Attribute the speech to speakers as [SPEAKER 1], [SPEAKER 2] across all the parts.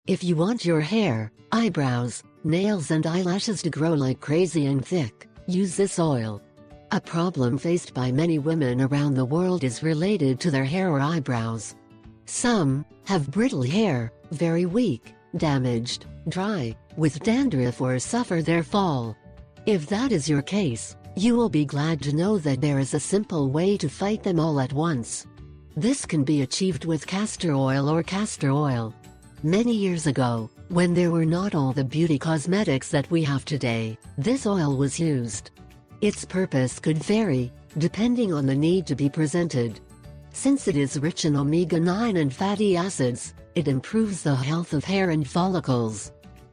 [SPEAKER 1] If you want your hair, eyebrows, nails and eyelashes to grow like crazy and thick, use this oil. A problem faced by many women around the world is related to their hair or eyebrows. Some have brittle hair, very weak, damaged, dry, with dandruff or suffer their fall. If that is your case, you will be glad to know that there is a simple way to fight them all at once. This can be achieved with castor oil or castor oil. Many years ago, when there were not all the beauty cosmetics that we have today, this oil was used. Its purpose could vary, depending on the need to be presented. Since it is rich in omega-9 and fatty acids, it improves the health of hair and follicles.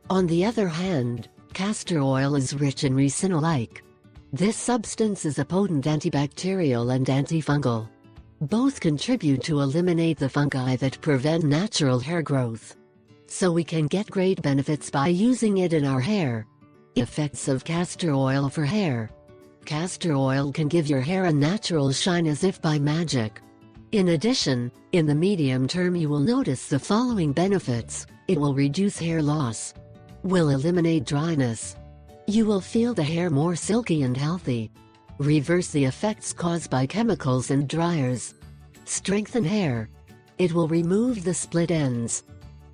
[SPEAKER 1] On the other hand, castor oil is rich in ricinoleic. This substance is a potent antibacterial and antifungal. Both contribute to eliminate the fungi that prevent natural hair growth. So we can get great benefits by using it in our hair. Effects of castor oil for hair. Castor oil can give your hair a natural shine as if by magic. In addition, in the medium term you will notice the following benefits. It will reduce hair loss. Will eliminate dryness. You will feel the hair more silky and healthy. Reverse the effects caused by chemicals and dryers. Strengthen hair. It will remove the split ends.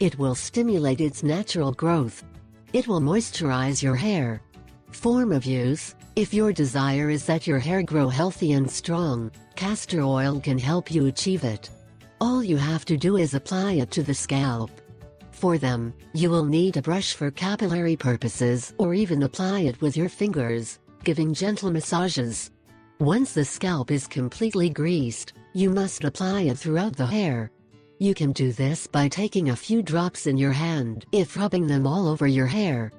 [SPEAKER 1] It will stimulate its natural growth. It will moisturize your hair. Form of use. If your desire is that your hair grow healthy and strong, castor oil can help you achieve it. All you have to do is apply it to the scalp. For them, you will need a brush for capillary purposes or even apply it with your fingers, giving gentle massages. Once the scalp is completely greased, you must apply it throughout the hair. You can do this by taking a few drops in your hand, if rubbing them all over your hair.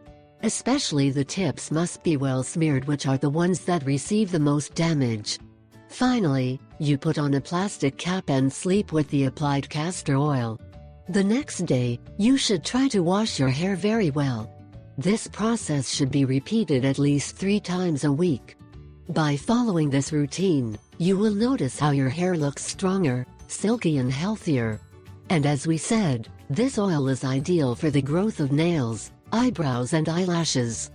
[SPEAKER 1] Especially the tips must be well smeared, which are the ones that receive the most damage. Finally, you put on a plastic cap and sleep with the applied castor oil. The next day, you should try to wash your hair very well. This process should be repeated at least 3 times a week. By following this routine, you will notice how your hair looks stronger, silky and healthier. And as we said, this oil is ideal for the growth of nails, eyebrows and eyelashes.